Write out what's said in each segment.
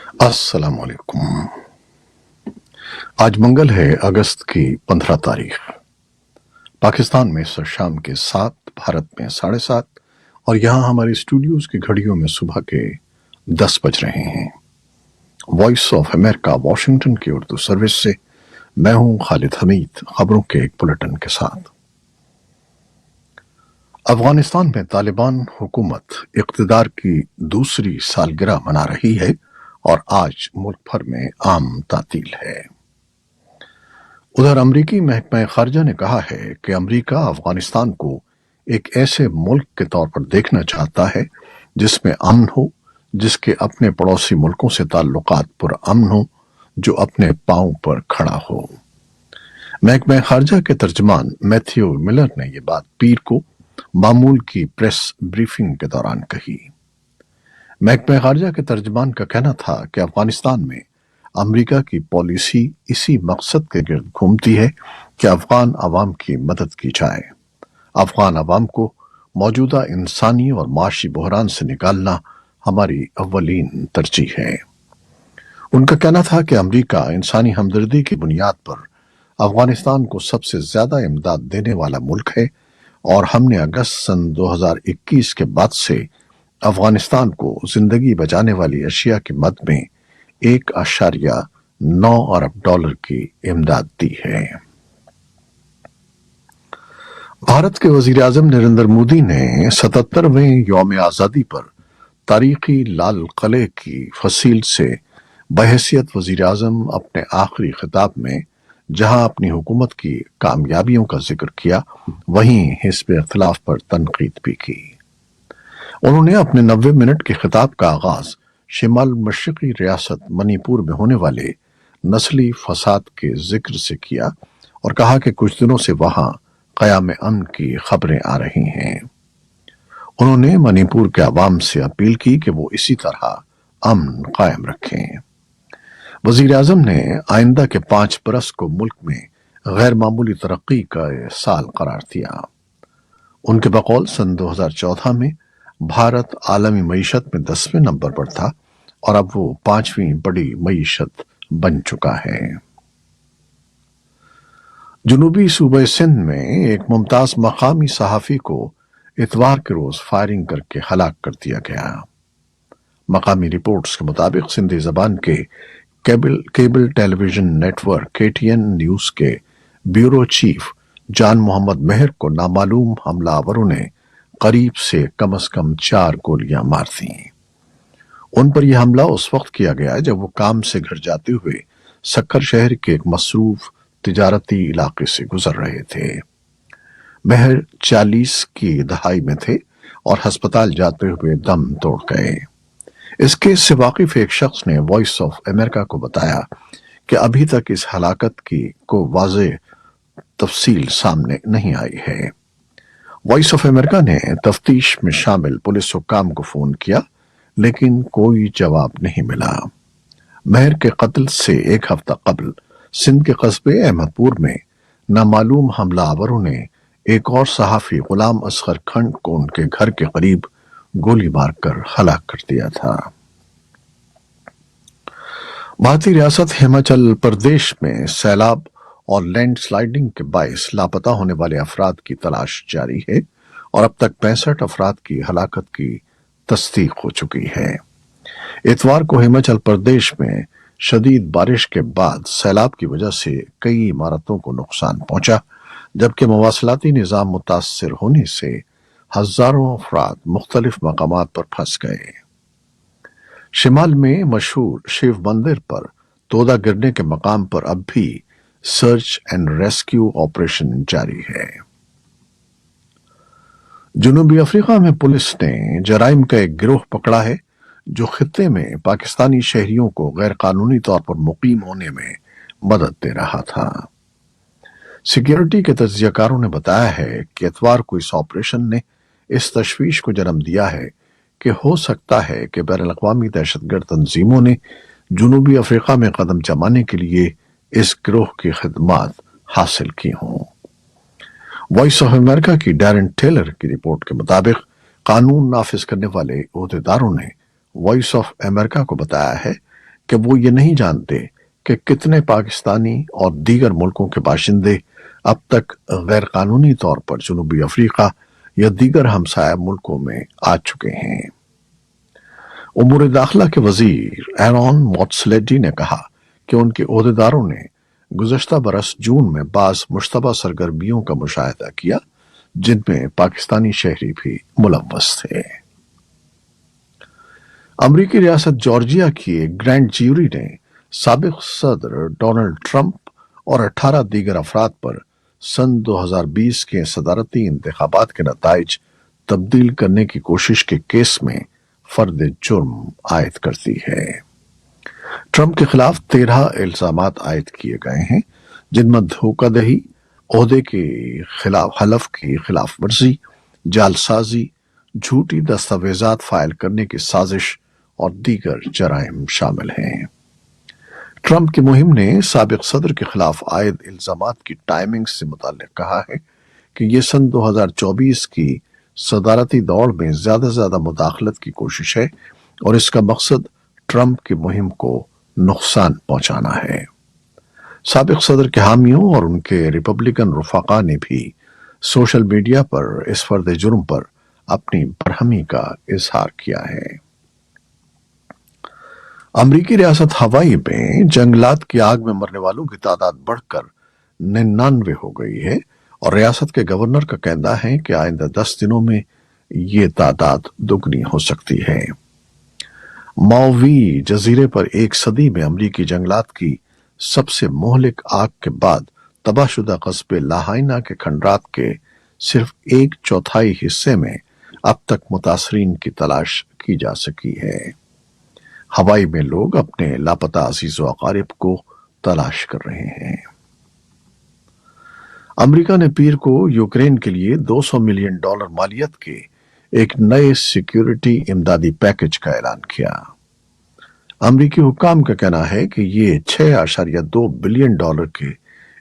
السلام علیکم۔ آج منگل ہے، اگست کی 15 تاریخ۔ پاکستان میں اس شام کے 7، بھارت میں 7:30 اور یہاں ہمارے اسٹوڈیوز کی گھڑیوں میں صبح کے 10 بج رہے ہیں۔ وائس آف امریکہ واشنگٹن کی اردو سروس سے میں ہوں خالد حمید، خبروں کے ایک بلٹن کے ساتھ۔ افغانستان میں طالبان حکومت اقتدار کی دوسری سالگرہ منا رہی ہے اور آج ملک بھر میں عام تعطیل ہے۔ ادھر امریکی محکمہ خارجہ نے کہا ہے کہ امریکہ افغانستان کو ایک ایسے ملک کے طور پر دیکھنا چاہتا ہے جس میں امن ہو، جس کے اپنے پڑوسی ملکوں سے تعلقات پرامن ہوں، جو اپنے پاؤں پر کھڑا ہو۔ محکمہ خارجہ کے ترجمان میتھیو ملر نے یہ بات پیر کو معمول کی پریس بریفنگ کے دوران کہی۔ محکمہ خارجہ کے ترجمان کا کہنا تھا کہ افغانستان میں امریکہ کی پالیسی اسی مقصد کے گرد گھومتی ہے کہ افغان عوام کی مدد کی جائے۔ افغان عوام کو موجودہ انسانی اور معاشی بحران سے نکالنا ہماری اولین ترجیح ہے۔ ان کا کہنا تھا کہ امریکہ انسانی ہمدردی کی بنیاد پر افغانستان کو سب سے زیادہ امداد دینے والا ملک ہے، اور ہم نے اگست سن 2021 کے بعد سے افغانستان کو زندگی بچانے والی اشیاء کی مد میں 1.9 ارب ڈالر کی امداد دی ہے۔ بھارت کے وزیر اعظم نریندر مودی نے 77ویں یوم آزادی پر تاریخی لال قلعے کی فصیل سے بحیثیت وزیر اعظم اپنے آخری خطاب میں جہاں اپنی حکومت کی کامیابیوں کا ذکر کیا، وہیں حزب اختلاف پر تنقید بھی کی۔ انہوں نے اپنے 90 منٹ کے خطاب کا آغاز شمال مشرقی ریاست منی پور میں ہونے والے نسلی فساد کے ذکر سے کیا اور کہا کہ کچھ دنوں سے وہاں قیام امن کی خبریں آ رہی ہیں۔ انہوں نے منی پور کے عوام سے اپیل کی کہ وہ اسی طرح امن قائم رکھیں۔ وزیر اعظم نے آئندہ کے 5 برس کو ملک میں غیر معمولی ترقی کا سال قرار دیا۔ ان کے بقول سن 2014 میں بھارت عالمی معیشت میں 10ویں نمبر پر تھا اور اب وہ 5ویں بڑی معیشت بن چکا ہے۔ جنوبی صوبہ سندھ میں ایک ممتاز مقامی صحافی کو اتوار کے روز فائرنگ کر کے ہلاک کر دیا گیا۔ مقامی رپورٹس کے مطابق سندھی زبان کے cable television network KTN news کے بیورو چیف جان محمد مہر کو نامعلوم حملہ آوروں نے قریب سے کم از کم 4 گولیاں مار دیں۔ ان پر یہ حملہ اس وقت کیا گیا جب وہ کام سے گھر جاتے ہوئے سکر شہر کے ایک مصروف تجارتی علاقے سے گزر رہے تھے۔ مہر 40 کی دہائی میں تھے اور ہسپتال جاتے ہوئے دم توڑ گئے۔ اس کیس سے واقف ایک شخص نے وائس آف امریکہ کو بتایا کہ ابھی تک اس ہلاکت کی کوئی واضح تفصیل سامنے نہیں آئی ہے۔ وائس آف امریکہ نے تفتیش میں شامل پولیس حکام کو فون کیا لیکن کوئی جواب نہیں ملا۔ مہر کے قتل سے 1 ہفتہ قبل سندھ کے قصبے احمد پور میں نامعلوم حملہ آوروں نے ایک اور صحافی غلام اصغر کھنڈ کو ان کے گھر کے قریب گولی مار کر ہلاک کر دیا تھا۔ بھارتی ریاست ہماچل پردیش میں سیلاب اور لینڈ سلائیڈنگ کے باعث لاپتہ ہونے والے افراد کی تلاش جاری ہے اور اب تک 65 افراد کی ہلاکت کی تصدیق ہو چکی ہے۔ اتوار کو ہماچل پردیش میں شدید بارش کے بعد سیلاب کی وجہ سے کئی عمارتوں کو نقصان پہنچا، جبکہ مواصلاتی نظام متاثر ہونے سے ہزاروں افراد مختلف مقامات پر پھنس گئے۔ شمال میں مشہور شیو مندر پر تودا گرنے کے مقام پر اب بھی سرچ اینڈ ریسکیو آپریشن جاری ہے۔ جنوبی افریقہ میں پولیس نے جرائم کا ایک گروہ پکڑا ہے جو خطے میں پاکستانی شہریوں کو غیر قانونی طور پر مقیم ہونے میں مدد دے رہا تھا۔ سیکیورٹی کے تجزیہ کاروں نے بتایا ہے کہ اتوار کو اس آپریشن نے اس تشویش کو جنم دیا ہے کہ ہو سکتا ہے کہ بین الاقوامی دہشت گرد تنظیموں نے جنوبی افریقہ میں قدم جمانے کے لیے اس گروہ کی خدمات حاصل کی ہوں۔ وائس آف امریکہ کی ڈیرن ٹیلر کی رپورٹ کے مطابق قانون نافذ کرنے والے عہدیداروں نے وائس آف امریکہ کو بتایا ہے کہ وہ یہ نہیں جانتے کہ کتنے پاکستانی اور دیگر ملکوں کے باشندے اب تک غیر قانونی طور پر جنوبی افریقہ یا دیگر ہمسایہ ملکوں میں آ چکے ہیں۔ امور داخلہ کے وزیر ایرون موٹسلیڈی نے کہا کہ ان کے عہدیداروں نے گزشتہ برس جون میں بعض مشتبہ سرگرمیوں کا مشاہدہ کیا جن میں پاکستانی شہری بھی ملوث تھے۔ امریکی ریاست جارجیا کی ایک گرینڈ جیوری نے سابق صدر ڈونلڈ ٹرمپ اور 18 دیگر افراد پر سن 2020 کے صدارتی انتخابات کے نتائج تبدیل کرنے کی کوشش کے کیس میں فرد جرم عائد کر دی ہے۔ ٹرمپ کے خلاف 13 الزامات عائد کیے گئے ہیں جن میں دھوکہ دہی، عہدے کے خلاف حلف کی خلاف ورزی، جعلسازی، جھوٹی دستاویزات فائل کرنے کی سازش اور دیگر جرائم شامل ہیں۔ ٹرمپ کی مہم نے سابق صدر کے خلاف عائد الزامات کی ٹائمنگ سے متعلق کہا ہے کہ یہ سن 2024 کی صدارتی دوڑ میں زیادہ سے زیادہ مداخلت کی کوشش ہے اور اس کا مقصد ٹرمپ کی مہم کو نقصان پہنچانا ہے۔ سابق صدر کے حامیوں اور ان کے ریپبلکن رفقا نے بھی سوشل میڈیا پر اس فرد جرم پر اپنی برہمی کا اظہار کیا ہے۔ امریکی ریاست ہوائی میں جنگلات کی آگ میں مرنے والوں کی تعداد بڑھ کر 99 ہو گئی ہے اور ریاست کے گورنر کا کہنا ہے کہ آئندہ 10 دنوں میں یہ تعداد دگنی ہو سکتی ہے۔ ماؤوی جزیرے پر ایک صدی میں امریکی جنگلات کی سب سے مہلک آگ کے بعد تباہ شدہ قصبے لاہائنا کے کھنڈرات کے صرف 1/4 حصے میں اب تک متاثرین کی تلاش کی جا سکی ہے۔ ہوائی میں لوگ اپنے لاپتہ عزیز و اقارب کو تلاش کر رہے ہیں۔ امریکہ نے پیر کو یوکرین کے لیے $200 ملین مالیت کے ایک نئے سیکیورٹی امدادی پیکج کا اعلان کیا۔ امریکی حکام کا کہنا ہے کہ یہ $6.2 بلین کے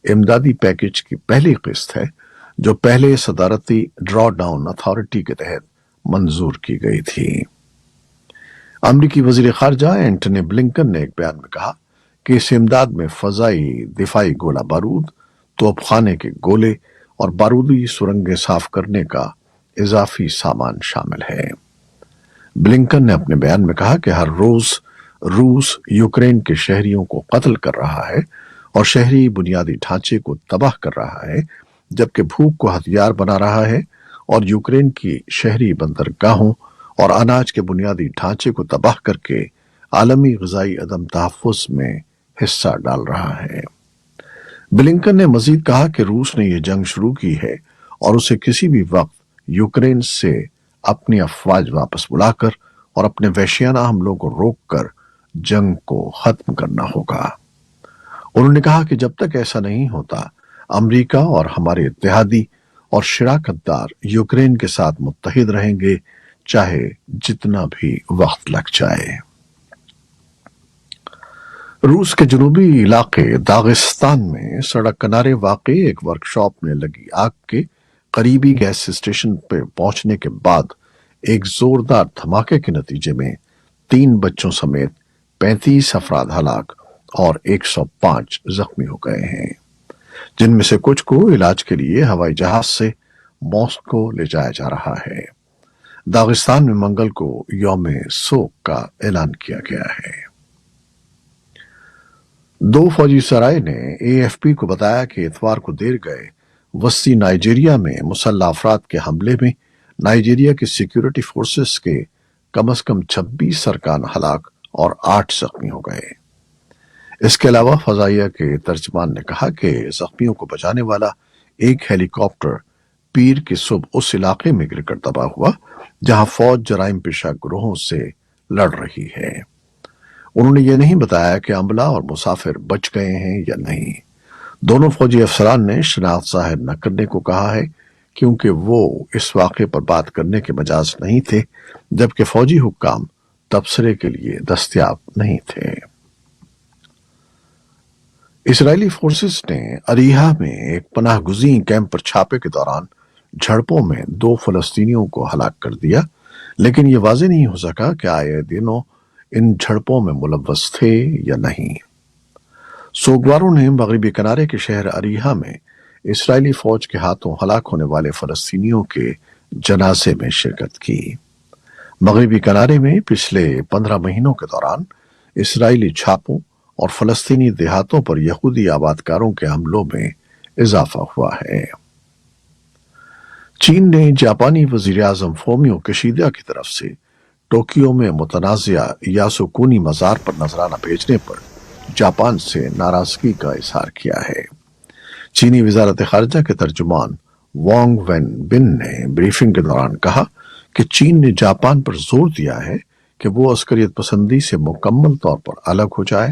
امدادی پیکج کی پہلی قسط ہے جو پہلے صدارتی ڈرا ڈاؤن اتھارٹی کے تحت منظور کی گئی تھی۔ امریکی وزیر خارجہ اینٹنی بلنکن نے ایک بیان میں کہا کہ اس امداد میں فضائی دفاعی گولہ بارود، توپ خانے کے گولے اور بارودی سرنگیں صاف کرنے کا اضافی سامان شامل ہے۔ بلنکن نے اپنے بیان میں کہا کہ ہر روز روس یوکرین کے شہریوں کو قتل کر رہا ہے اور شہری بنیادی ڈھانچے کو تباہ کر رہا ہے جبکہ بھوک کو ہتھیار بنا رہا ہے اور یوکرین کی شہری بندرگاہوں اور اناج کے بنیادی ڈھانچے کو تباہ کر کے عالمی غذائی عدم تحفظ میں حصہ ڈال رہا ہے۔ بلنکن نے مزید کہا کہ روس نے یہ جنگ شروع کی ہے اور اسے کسی بھی وقت یوکرین سے اپنی افواج واپس بلا کر اور اپنے وحشیانہ حملوں کو روک کر جنگ کو ختم کرنا ہوگا۔ انہوں نے کہا کہ جب تک ایسا نہیں ہوتا امریکہ اور ہمارے اتحادی اور شراکت دار یوکرین کے ساتھ متحد رہیں گے چاہے جتنا بھی وقت لگ جائے۔ روس کے جنوبی علاقے داغستان میں سڑک کنارے واقع ایک ورکشاپ میں لگی آگ کے قریبی گیس اسٹیشن پہ پہنچنے کے بعد ایک زوردار دھماکے کے نتیجے میں 3 بچوں سمیت 35 افراد ہلاک اور 105 زخمی ہو گئے ہیں جن میں سے کچھ کو علاج کے لیے ہوائی جہاز سے ماسکو لے جایا جا رہا ہے۔ داغستان میں منگل کو یوم سوگ کا اعلان کیا گیا ہے۔ 2 فوجی سرائے نے AFP کو بتایا کہ اتوار کو دیر گئے وسطی نائجیریا میں مسلح افراد کے حملے میں نائجیریا کی سیکیورٹی فورسز کے کم از کم 26 ارکان ہلاک اور 8 زخمی ہو گئے۔ اس کے علاوہ فضائیہ کے ترجمان نے کہا کہ زخمیوں کو بچانے والا ایک ہیلی کاپٹر پیر کی صبح اس علاقے میں گر کر تباہ ہوا جہاں فوج جرائم پیشہ گروہوں سے لڑ رہی ہے۔ انہوں نے یہ نہیں بتایا کہ عملہ اور مسافر بچ گئے ہیں یا نہیں۔ دونوں فوجی افسران نے شناخت ظاہر نہ کرنے کو کہا ہے کیونکہ وہ اس واقعے پر بات کرنے کے مجاز نہیں تھے جبکہ فوجی حکام تبصرے کے لیے دستیاب نہیں تھے۔ اسرائیلی فورسز نے اریحا میں ایک پناہ گزین کیمپ پر چھاپے کے دوران جھڑپوں میں 2 فلسطینیوں کو ہلاک کر دیا لیکن یہ واضح نہیں ہو سکا کہ آئے دنوں ان جھڑپوں میں ملوث تھے یا نہیں۔ سوگواروں نے مغربی کنارے کے شہر اریحا میں اسرائیلی فوج کے ہاتھوں ہلاک ہونے والے فلسطینیوں کے جنازے میں شرکت کی۔ مغربی کنارے میں پچھلے 15 مہینوں کے دوران اسرائیلی چھاپوں اور فلسطینی دیہاتوں پر یہودی آبادکاروں کے حملوں میں اضافہ ہوا ہے۔ چین نے جاپانی وزیر اعظم فومیو کشیدا کی طرف سے ٹوکیو میں متنازع یاسوکونی مزار پر نذرانہ بھیجنے پر جاپان سے ناراضگی کا اظہار کیا ہے۔ چینی وزارت خارجہ کے ترجمان وانگ وین بن نے بریفنگ کے دوران کہا کہ چین نے جاپان پر زور دیا ہے کہ وہ عسکریت پسندی سے مکمل طور پر الگ ہو جائے،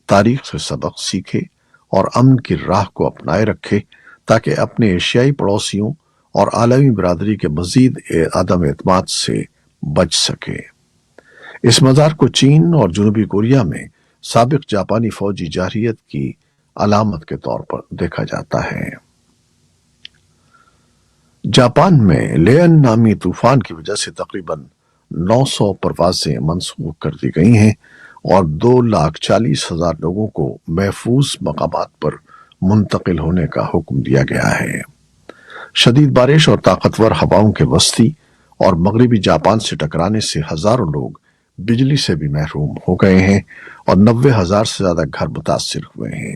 تاریخ سے سبق سیکھے اور امن کی راہ کو اپنائے رکھے تاکہ اپنے ایشیائی پڑوسیوں اور عالمی برادری کے مزید عدم اعتماد سے بچ سکے۔ اس مزار کو چین اور جنوبی کوریا میں سابق جاپانی فوجی جارحیت کی علامت کے طور پر دیکھا جاتا ہے۔ جاپان میں لیئن نامی طوفان کی وجہ سے تقریباً 900 پروازیں منسوخ کر دی گئی ہیں اور 2,40,000 لوگوں کو محفوظ مقامات پر منتقل ہونے کا حکم دیا گیا ہے۔ شدید بارش اور طاقتور ہوائوں کے وسطی اور مغربی جاپان سے ٹکرانے سے ہزاروں لوگ بجلی سے بھی محروم ہو گئے ہیں اور 90,000 سے زیادہ گھر متاثر ہوئے ہیں۔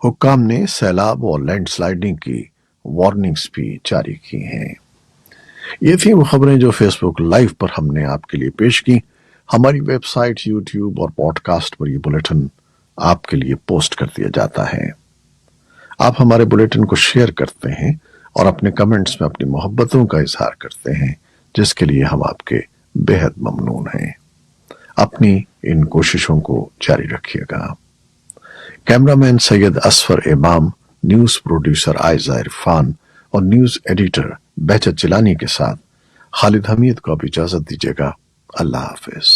حکام نے سیلاب اور لینڈ سلائڈنگ کی وارننگز بھی جاری کی ہیں۔ یہ تھیں وہ خبریں جو فیس بک لائیو پر ہم نے آپ کے لیے پیش کی۔ ہماری ویب سائٹ، یوٹیوب اور پوڈ کاسٹ پر یہ بلیٹن آپ کے لیے پوسٹ کر دیا جاتا ہے۔ آپ ہمارے بلیٹن کو شیئر کرتے ہیں اور اپنے کمنٹس میں اپنی محبتوں کا اظہار کرتے ہیں، جس کے لیے ہم آپ کے بے حد ممنون ہیں۔ اپنی ان کوششوں کو جاری رکھیے گا۔ کیمرامین سید اصفر امام، نیوز پروڈیوسر عائزہ عرفان اور نیوز ایڈیٹر بہجت جیلانی کے ساتھ خالد حمید کو اب اجازت دیجیے گا۔ اللہ حافظ۔